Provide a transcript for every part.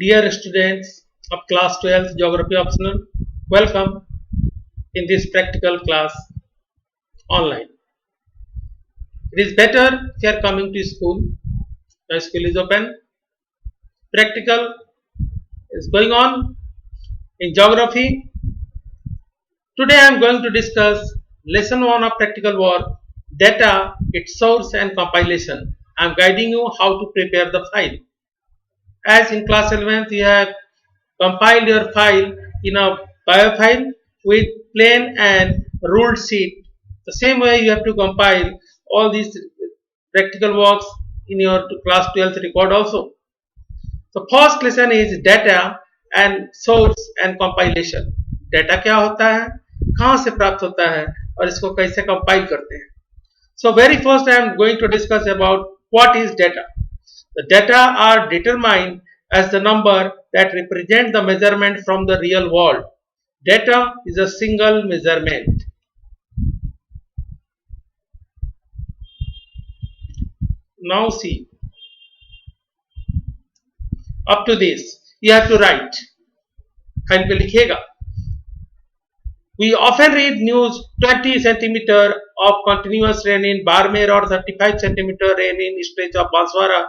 Dear students of class 12th Geography Optional, welcome in this practical class online. It is better if you are coming to school. The school is open. Practical is going on in geography. Today I am going to discuss lesson 1 of practical work, data, its source and compilation. I am guiding you how to prepare the file. As in class 11th you have compiled your file in a bio file with plain and ruled sheet. The same way you have to compile all these practical works in your class 12th record also. So first lesson is data and source and compilation. Data क्या होता है, कहाँ से प्राप्त होता है और इसको कैसे compile करते हैं. So very first I am going to discuss about what is data. The data are determined as the number that represent the measurement from the real world. Data is a single measurement. Now see, up to this you have to write. File पे लिखिएगा. We often read news 20 centimeter of continuous rain in Barmer or 35 centimeter rain in stretch of Banswara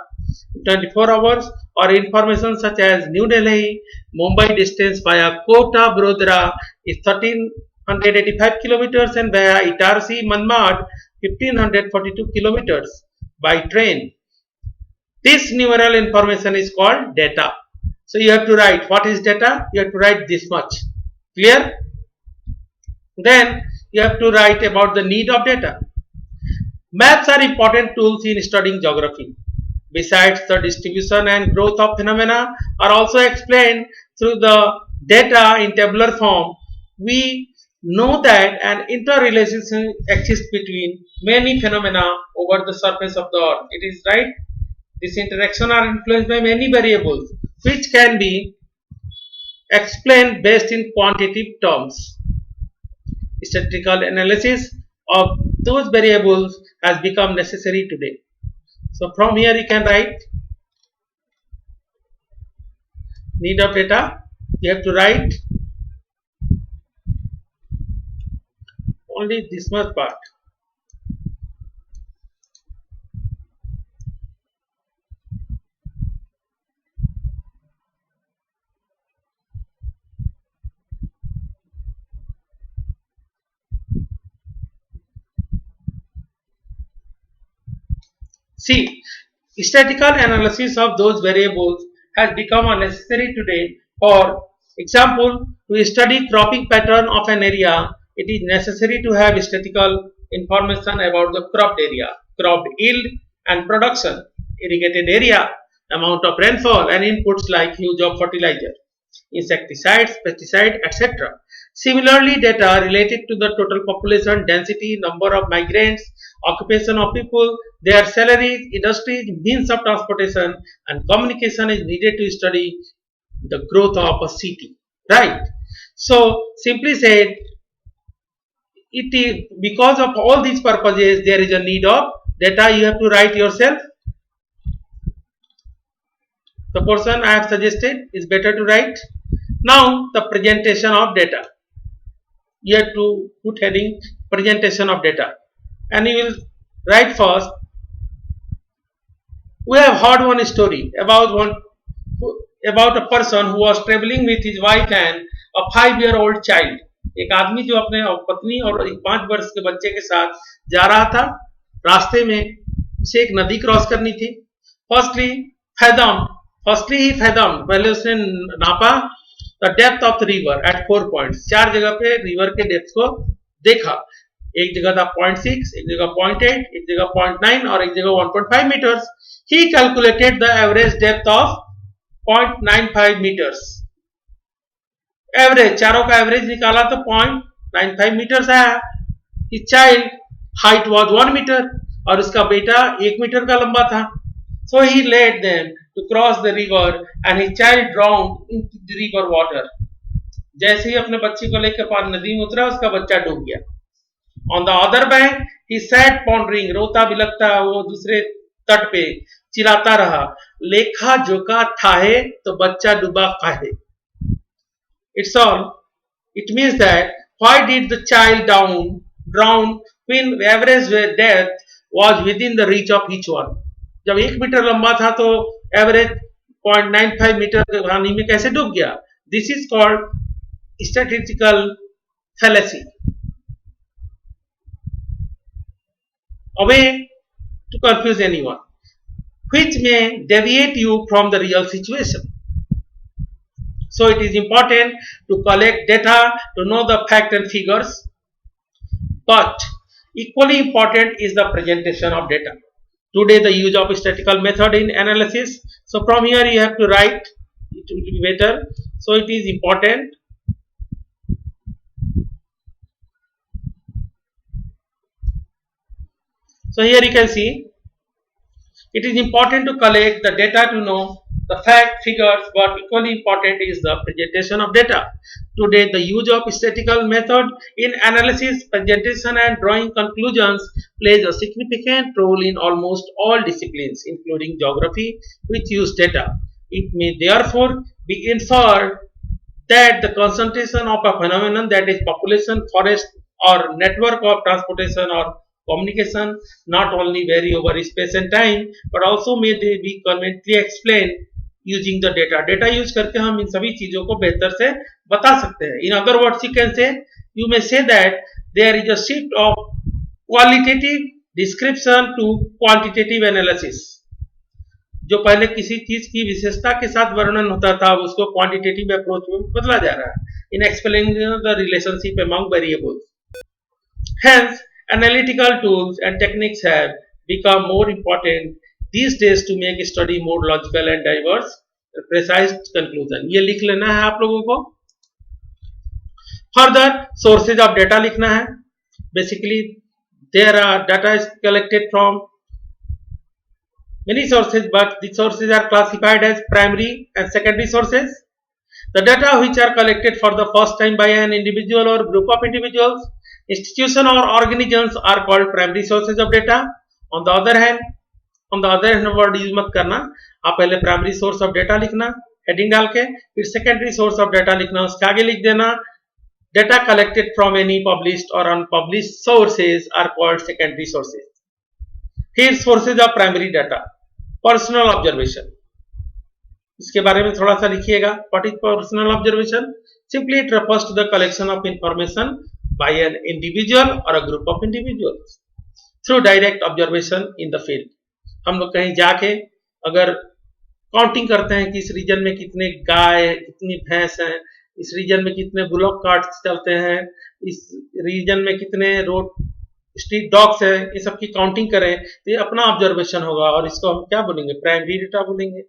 24 hours, or information such as New Delhi Mumbai distance via Kota Brodra is 1385 kilometers and via Itarsi Manmad 1542 kilometers by train. This numeral information is called data. So you have to write what is data. You have to write this much. Clear? Then you have to write about the need of data. Maps are important tools in studying geography. Besides, the distribution and growth of phenomena are also explained through the data in tabular form. We know that an interrelation exists between many phenomena over the surface of the earth. It is right. This interaction are influenced by many variables which can be explained based in quantitative terms. Statistical analysis of those variables has become necessary today. So from here you can write need of data. You have to write only this much part. See, statistical analysis of those variables has become necessary today. For example, to study cropping pattern of an area, it is necessary to have statistical information about the cropped area, cropped yield and production, irrigated area, amount of rainfall and inputs like use of fertilizer, insecticides, pesticides, etc. Similarly, data related to the total population, density, number of migrants, occupation of people, their salaries, industries, means of transportation and communication is needed to study the growth of a city. Right? So, simply said, it is because of all these purposes there is a need of data. You have to write yourself. The portion I have suggested is better to write. Now, the presentation of data. You have to put heading presentation of data, and you will write first. We have heard one story about a person who was traveling with his wife and a 5-year-old child. एक आदमी जो अपने पत्नी और एक 5 वर्ष के बच्चे के साथ जा रहा था. रास्ते में उसे एक नदी क्रॉस करनी थी. फर्स्टली ही फैदम पहले उसने नापा the depth of the river at 4 points. 4 जगह पे रिवर के डेप्थ को देखा. एक जगह था 0.6, एक जगह 0.8, एक जगह 0.9 और एक जगह 1.5 meters. He calculated the average depth of 0.95 meters. Average, चारों का एवरेज निकाला तो 0.95 meters आया. His child height was 1 meter और उसका बेटा 1 मीटर का लंबा था. So he led them to cross the river and his child drowned into the river water. जैसे ही अपने बच्ची को लेकर नदी में उतरा, उसका बच्चा डूब गया. On the other bank, he sat pondering, रोता बिलखता वो दूसरे तट पे चिल्लाता रहा. लेखा जोखा थाहे तो बच्चा डूबा काहे. It's all. It means that why did the child drown when average death was within the reach of each one? जब 1 मीटर लंबा था तो एवरेज 0.95 मीटर के पानी में कैसे डूब गया? This is called statistical fallacy, a way to confuse anyone, which may deviate you from the real situation. So it is important to collect data to know the fact and figures, but equally important is the presentation of data. Today the use of statistical method in analysis. So from here you have to write, it will be better. So it is important. So here you can see, it is important to collect the data to know the fact, figures, but equally important is the presentation of data. Today, the use of statistical method in analysis, presentation and drawing conclusions plays a significant role in almost all disciplines, including geography, which use data. It may therefore be inferred that the concentration of a phenomenon, that is population, forest or network of transportation or communication, not only vary over space and time but also may they be conveniently explained using the data. Data use करके हम इन सभी चीजों को बेहतर से बता सकते हैं. In other words, you may say that there is a shift of qualitative description to quantitative analysis. जो पहले किसी चीज की विशेषता के साथ वर्णन होता था, उसको क्वांटिटेटिव अप्रोच में बदला जा रहा है. In explaining the relationship among variables. Hence, analytical tools and techniques have become more important these days to make study more logical and diverse and precise conclusion. ये लिख लेना है आप लोगों को. Further, sources of data लिखना है. Basically, there are data is collected from many sources, but the sources are classified as primary and secondary sources. The data which are collected for the first time by an individual or group of individuals, institution or organisms are called primary sources of data. On the other hand word use मत करना, आप पहले primary source of data लिखना heading डाल के, फिर secondary source of data लिखना, उसके आगे लिख देना data collected from any published or unpublished sources are called secondary sources. फिर sources of primary data, personal observation, इसके बारे में थोड़ा सा लिखिएगा. What is personal observation? Simply it refers to the collection of information by an individual or a group of individuals through direct observation in the field. हम लोग कहीं जाके अगर काउंटिंग करते हैं कि इस रीजन में कितने गाय है, कितनी भैंस हैं, इस रीजन में कितने बुलॉक कार्ट्स चलते हैं, इस रीजन में कितने रोड स्ट्रीट डॉग्स हैं, ये सब की काउंटिंग करें तो ये अपना ऑब्जर्वेशन होगा और इसको हम क्या बोलेंगे? प्राइमरी डेटा बोलेंगे.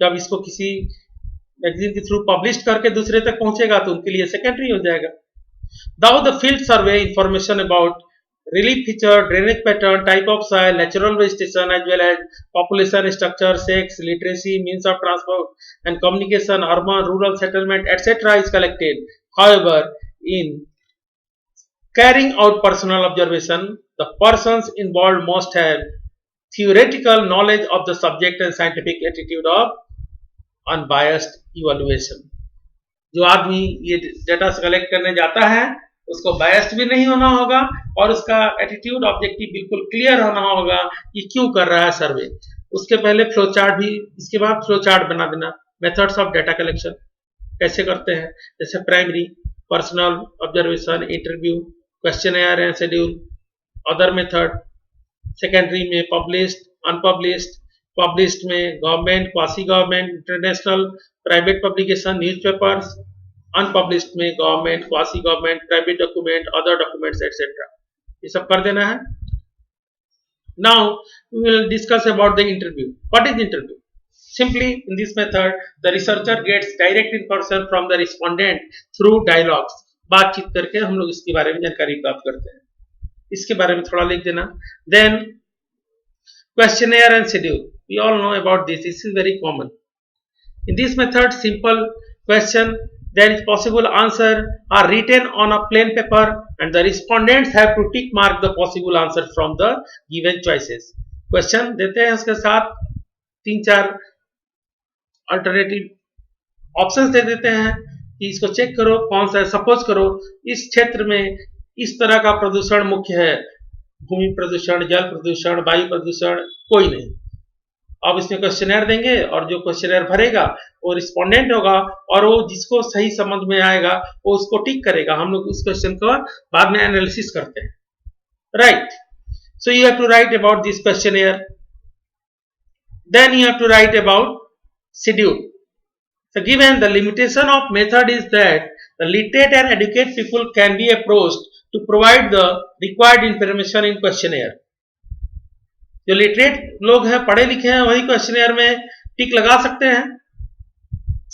जब इसको किसी मैगजीन के थ्रू पब्लिश करके दूसरे तक पहुंचेगा तो उनके लिए सेकेंडरी हो जाएगा. Now the field survey information about relief feature, drainage pattern, type of soil, natural vegetation as well as population structure, sex, literacy, means of transport and communication, urban, rural settlement, etc. is collected. However, in carrying out personal observation, the persons involved must have theoretical knowledge of the subject and scientific attitude of unbiased evaluation. जो आदमी ये data collect करने जाता है उसको biased भी नहीं होना होगा और उसका एटीट्यूड ऑब्जेक्टिव बिल्कुल क्लियर होना होगा कि क्यों कर रहा है सर्वे. उसके पहले फ्लो चार्ट भी, इसके बाद फ्लो चार्ट बना देना. मेथड्स ऑफ डेटा कलेक्शन कैसे करते हैं, जैसे primary personal observation, interview, questionnaire and schedule. Other method secondary में पब्लिश्ड, अनपब्लिश्ड, पब्लिश्ड में government, quasi government, international, private publication, newspapers. Unpublished में government, quasi government, private document, other documents etcetera. ये सब कर देना है. Now we will discuss about the interview. What is interview? Simply in this method the researcher gets direct information from the respondent through dialogues. बातचीत करके हम लोग इसके बारे में जानकारी प्राप्त करते हैं. इसके बारे में थोड़ा लिख देना. Then questionnaire and schedule. We all know about this. This is very common. In this method, simple question that is possible answer are written on a plain paper and the respondents have to tick mark the possible answer from the given choices. Question देते हैं उसके साथ 3-4 alternative options दे देते हैं कि इसको check करो कौन सा है। सपोज करो इस क्षेत्र में इस तरह का प्रदूषण मुख्य है, भूमि प्रदूषण, जल प्रदूषण, वायु प्रदूषण, कोई नहीं। अब इसमें क्वेश्चनर देंगे और जो क्वेश्चनर भरेगा वो रिस्पोंडेंट होगा और वो जिसको सही समझ में आएगा वो उसको टिक करेगा। हम लोग उस क्वेश्चन का बाद में एनालिसिस करते हैं, right. So you have to write about this questionnaire, then you have to write about schedule. So given the limitation of method is that the literate and educated people can be approached to provide the required information in questionnaire. जो literate लोग हैं, पढ़े लिखे हैं, वही questionnaire में टिक लगा सकते हैं।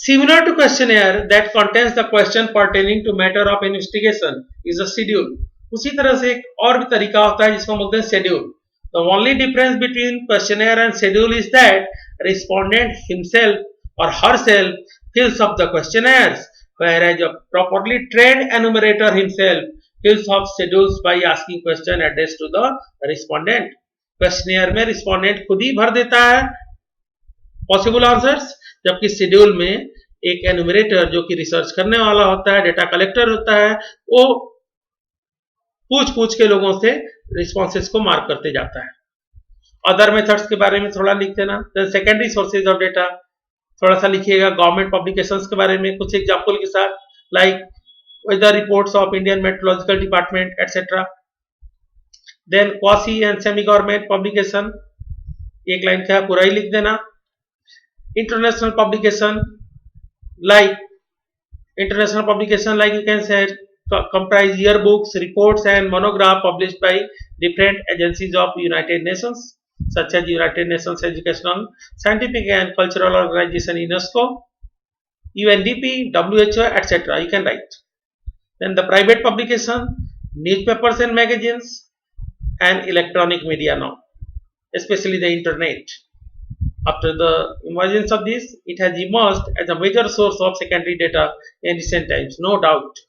Similar to questionnaire that contains the question pertaining to matter of investigation is a schedule. उसी तरह से एक और भी तरीका होता है जिसको बोलते हैं schedule. The only difference between questionnaire and schedule is that respondent himself or herself fills up the questionnaires, whereas a properly trained enumerator himself fills up schedules by asking question addressed to the respondent. Questionnaire में respondent खुद ही भर देता है possible answers, जबकि schedule में एक एनुमरेटर जो कि रिसर्च करने वाला होता है, डेटा कलेक्टर होता है, वो पूछ के लोगों से रिस्पॉन्सेस को मार्क करते जाता है। अदर मेथड्स के बारे में थोड़ा लिख देना। सेकेंडरी सोर्सेज ऑफ डेटा थोड़ा सा लिखिएगा। गवर्नमेंट पब्लिकेशंस के बारे में कुछ एग्जांपल के साथ, like weather reports of Indian meteorological department etcetera. Then quasi and semi government publication, एक लाइन का पूरा ही लिख देना। International publication like you can say comprise yearbooks, reports and monograph published by different agencies of United Nations such as United Nations Educational, Scientific and Cultural Organization UNESCO, UNDP, WHO, etc. You can write. Then the private publication, newspapers and magazines and electronic media now, especially the internet. After the emergence of this, it has emerged as a major source of secondary data in recent times, no doubt.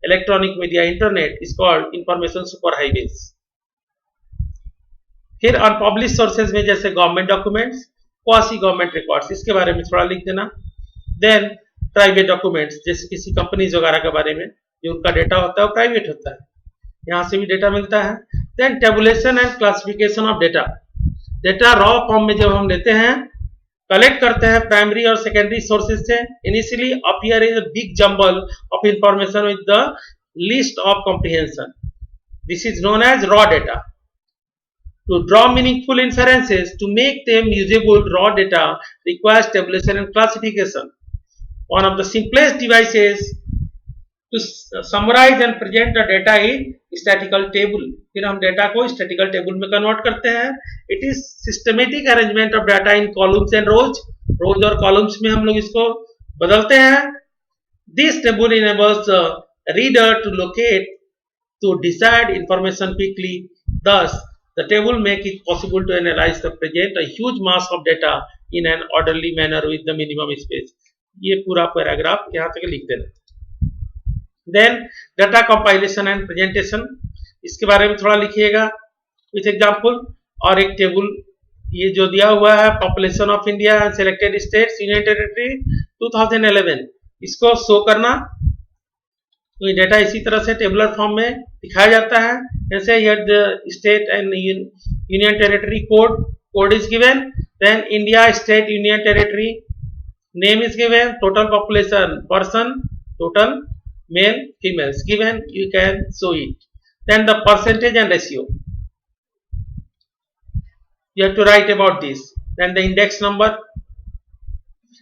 Electronic media internet is called information superhighways. फिर unpublish sources में जैसे government documents, quasi government records, इसके बारे में थोड़ा लिख देना। Then private documents जैसे किसी कंपनीज वगैरह के बारे में, जो उनका डेटा होता है वो प्राइवेट होता है, यहाँ से भी डेटा मिलता है। Then tabulation and classification of data, data raw form में जब हम लेते हैं, कलेक्ट करते हैं प्राइमरी और सेकेंडरी सोर्सेज से, initially appear is a big jumble of information with the list of comprehension, this is known as raw data. To draw meaningful inferences, to make them usable, raw data requires tabulation and classification. One of the simplest devices to summarize and present the data is statistical table. फिर हम data को statistical table में convert करते हैं। It is systematic arrangement of data in columns and rows. rows और columns में हम लोग इसको बदलते हैं। This table enables the reader to locate, to decide information quickly. Thus, the table make it possible to analyze the present a huge mass of data in an orderly manner with the minimum space. ये पूरा paragraph यहाँ तक लिख देना। Then data compilation and presentation, इसके बारे में थोड़ा लिखिएगा विथ एग्जाम्पल। और एक टेबल ये जो दिया हुआ है, population of India and selected states union territory 2011, इसको शो करना। तो ये डेटा इसी तरह से टेबुलर फॉर्म में दिखाया जाता है। जैसे here the state and union territory code is given, then India state union territory name is given, total population person, total male females given, you can show it. Then the percentage and ratio, you have to write about this. Then the index number,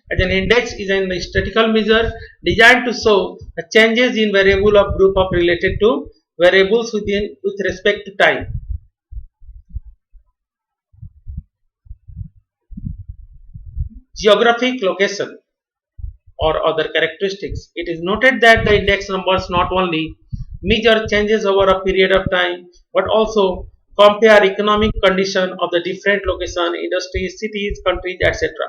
as an index is a statistical measure designed to show the changes in variable of group of related to variables with respect to time. Geographic location or other characteristics. It is noted that the index numbers not only measure changes over a period of time but also compare economic condition of the different location, industries, cities, countries, etc.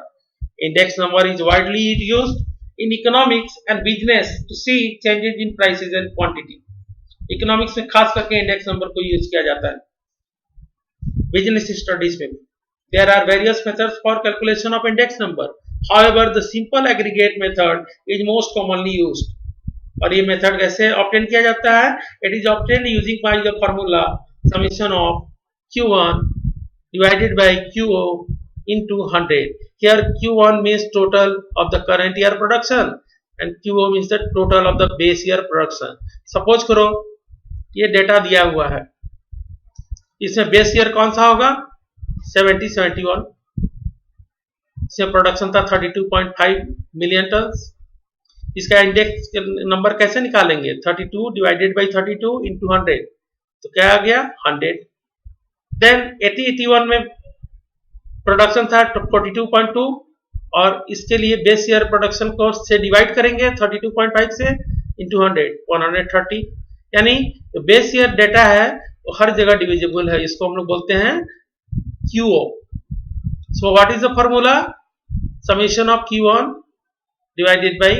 Index number is widely used in economics and business to see changes in prices and quantity. Economics में खास करके index number को use किया जाता है, business studies में भी। There are various methods for calculation of index number. However, the simple aggregate method is most commonly used. और ये मेथड कैसे ऑब्टेन किया जाता है? It is obtain using by the formula summation of Q1 divided by QO into 100. Here Q1 means total of the current year production and QO means the total of the base year production. Suppose करो ये data दिया हुआ है, इसमें base year कौन सा होगा? 71। इसमें प्रोडक्शन था 32.5 मिलियन टन। इसका इंडेक्स नंबर कैसे निकालेंगे? 32 डिवाइडेड बाई 32 इंटू 100, तो क्या आ गया? 100। देन 80-81 में प्रोडक्शन था 42.2 और इसके लिए बेस ईयर प्रोडक्शन को से डिवाइड करेंगे 32.5 से इंटू 100, 130। यानी बेस ईयर डेटा है वो हर जगह डिविजिबल है, इसको हम लोग बोलते हैं QO। So what is the formula? Summation of Q1 divided by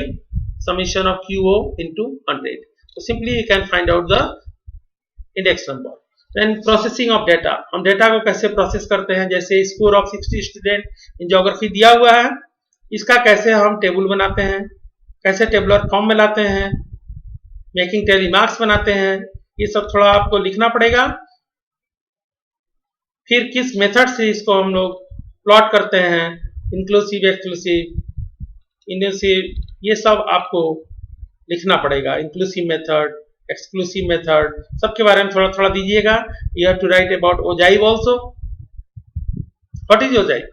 summation of QO into 100. So simply you can find out the index number. Then processing of data, हम डेटा को कैसे प्रोसेस करते हैं? जैसे score of 60 student in geography दिया हुआ है, इसका कैसे हम टेबल बनाते हैं, कैसे टेबुलर फॉर्म में लाते हैं, मेकिंग टेली मार्क्स बनाते हैं, ये सब थोड़ा आपको लिखना पड़ेगा। फिर किस मेथड से इसको हम लोग प्लॉट करते हैं, इंक्लूसिव, एक्सक्लूसिव, इंक्लूसिव, ये सब आपको लिखना पड़ेगा। इंक्लूसिव मेथड, एक्सक्लूसिव मेथड, सबके बारे में थोड़ा थोड़ा दीजिएगा। You have to write about ogive also. What is ogive?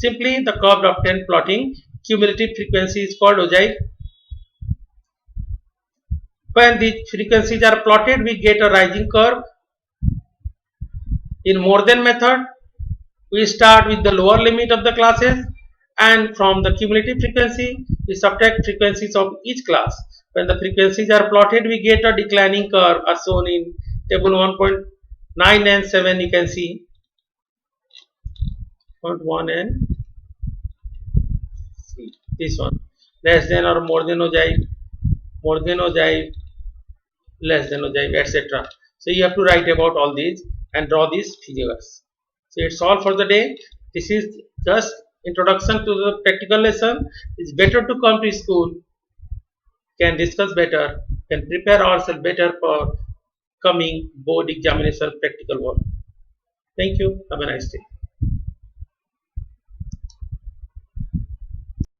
Simply the curve obtain plotting cumulative frequency is called ogive. When the frequencies are plotted, we get a rising curve. In more than method, we start with the lower limit of the classes, and from the cumulative frequency we subtract frequencies of each class. When the frequencies are plotted, we get a declining curve as shown in table 1.9 and 7. You can see 0.1 and this one, less than or more than ogive, more than ogive, less than ogive, etc. So you have to write about all these and draw these figures. So it's all for the day. This is just introduction to the practical lesson. It's better to come to school, can discuss better, can prepare ourselves better for coming board examination practical work. Thank you. Have a nice day.